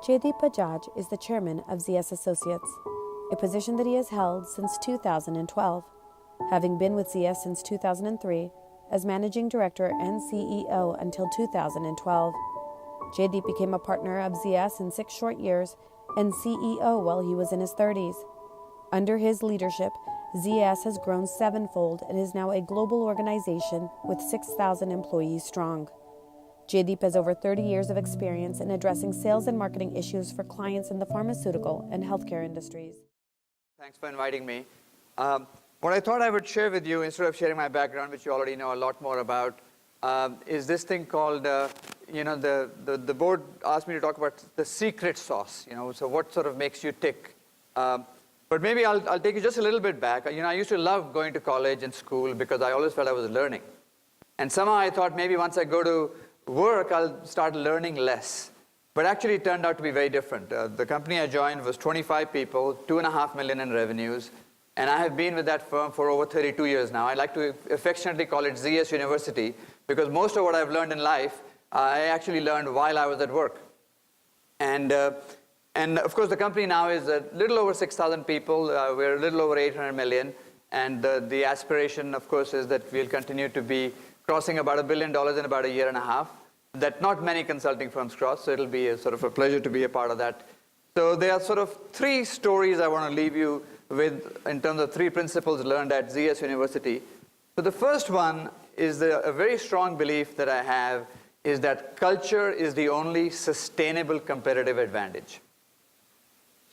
Jaideep Bajaj is the chairman of ZS Associates, a position that he has held since 2012, having been with ZS since 2003 as managing director and CEO until 2012. Jaideep became a partner of ZS in 6 short years and CEO while he was in his 30s. Under his leadership, ZS has grown 7-fold and is now a global organization with 6,000 employees strong. Jaideep has over 30 years of experience in addressing sales and marketing issues for clients in the pharmaceutical and healthcare industries. Thanks for inviting me. What I thought I would share with you, instead of sharing my background, which you already know a lot more about, is this thing called, the board asked me to talk about the secret sauce, so what sort of makes you tick. But maybe I'll take you just a little bit back. I used to love going to college and school because I always felt I was learning. And somehow I thought maybe once I go to work, I'll start learning less. But actually it turned out to be very different. The company I joined was 25 people, $2.5 million in revenues, and I have been with that firm for over 32 years now. I like to affectionately call it ZS University because most of what I've learned in life, I actually learned while I was at work. And of course, the company now is a little over 6,000 people. We're a little over 800 million. And the aspiration, of course, is that we'll continue to be crossing about $1 billion in about a year and a half. That not many consulting firms cross, so it'll be a sort of a pleasure to be a part of that. So there are sort of 3 stories I want to leave you with in terms of 3 principles learned at ZS University. So the first one is a very strong belief that I have is that culture is the only sustainable competitive advantage.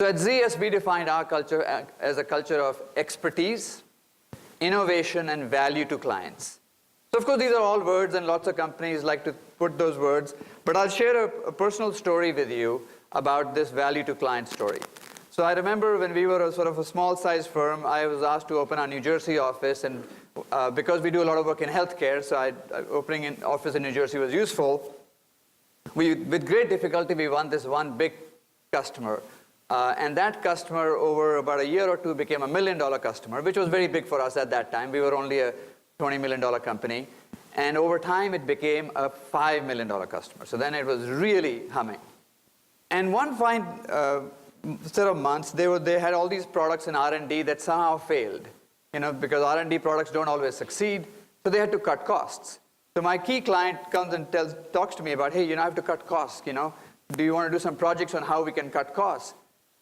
So at ZS, we defined our culture as a culture of expertise, innovation, and value to clients. So of course, these are all words, and lots of companies like to put those words, but I'll share a personal story with you about this value to client story. So I remember when we were a sort of a small-sized firm, I was asked to open our New Jersey office, and because we do a lot of work in healthcare, so opening an office in New Jersey was useful. With great difficulty, we won this one big customer. And that customer, over about a year or 2, became a $1 million customer, which was very big for us at that time. We were only a $20 million company. And over time, it became a $5 million customer. So then it was really humming. And one fine set of months, they had all these products in R&D that somehow failed, because R&D products don't always succeed. So they had to cut costs. So my key client comes and talks to me about, hey, I have to cut costs. Do you want to do some projects on how we can cut costs?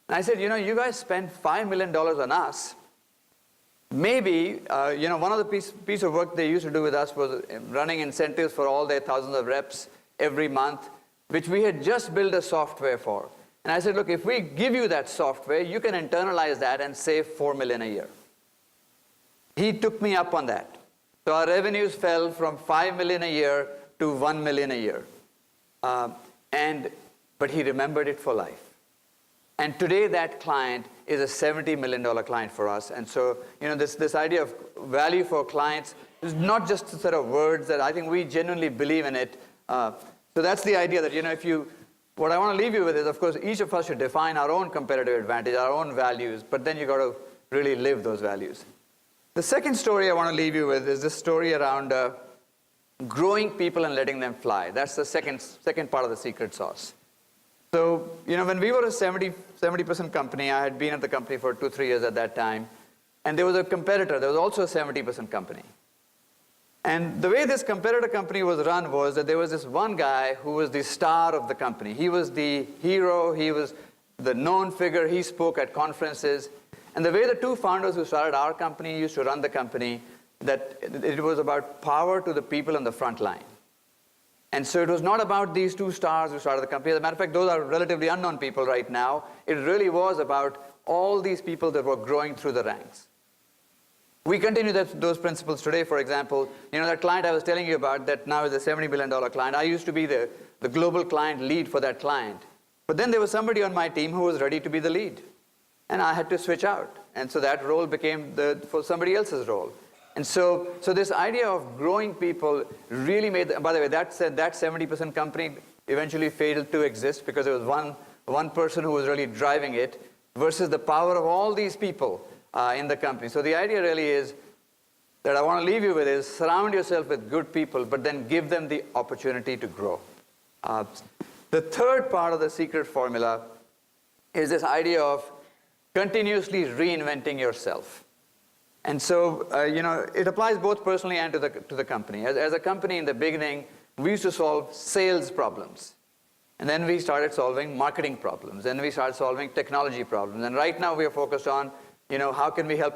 And I said, you guys spend $5 million on us. Maybe, one of the piece of work they used to do with us was running incentives for all their thousands of reps every month, which we had just built a software for. And I said, look, if we give you that software, you can internalize that and save $4 million a year. He took me up on that. So our revenues fell from $5 million a year to $1 million a year. But he remembered it for life. And today that client is a $70 million client for us. And so, this idea of value for clients is not just a set of words that I think we genuinely believe in it. So that's the idea that, what I want to leave you with is, of course, each of us should define our own competitive advantage, our own values, but then you got to really live those values. The second story I want to leave you with is this story around growing people and letting them fly. That's the second part of the secret sauce. So, when we were a 70% company, I had been at the company for 2-3 years at that time, and there was a competitor. There was also a 70% company. And the way this competitor company was run was that there was this one guy who was the star of the company. He was the hero. He was the known figure. He spoke at conferences. And the way the 2 founders who started our company used to run the company, that it was about power to the people on the front line. And so it was not about these 2 stars who started the company. As a matter of fact, those are relatively unknown people right now. It really was about all these people that were growing through the ranks. We continue those principles today. For example, that client I was telling you about that now is a $70 million client. I used to be the global client lead for that client. But then there was somebody on my team who was ready to be the lead. And I had to switch out. And so that role became for somebody else's role. And so this idea of growing people really made, by the way, that 70% company eventually failed to exist because there was one person who was really driving it versus the power of all these people in the company. So the idea really is that I want to leave you with is surround yourself with good people, but then give them the opportunity to grow. The third part of the secret formula is this idea of continuously reinventing yourself. And so, it applies both personally and to the company. As a company in the beginning, we used to solve sales problems. And then we started solving marketing problems. Then we started solving technology problems. And right now we are focused on, how can we help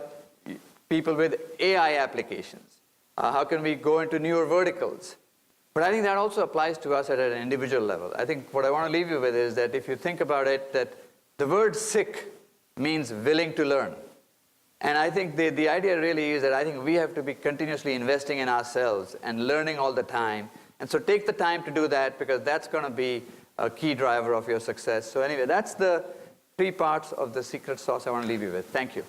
people with AI applications? How can we go into newer verticals? But I think that also applies to us at an individual level. I think what I want to leave you with is that if you think about it, that the word SICK means willing to learn. And I think the idea really is that I think we have to be continuously investing in ourselves and learning all the time. And so take the time to do that, because that's going to be a key driver of your success. So anyway, that's the 3 parts of the secret sauce I want to leave you with. Thank you.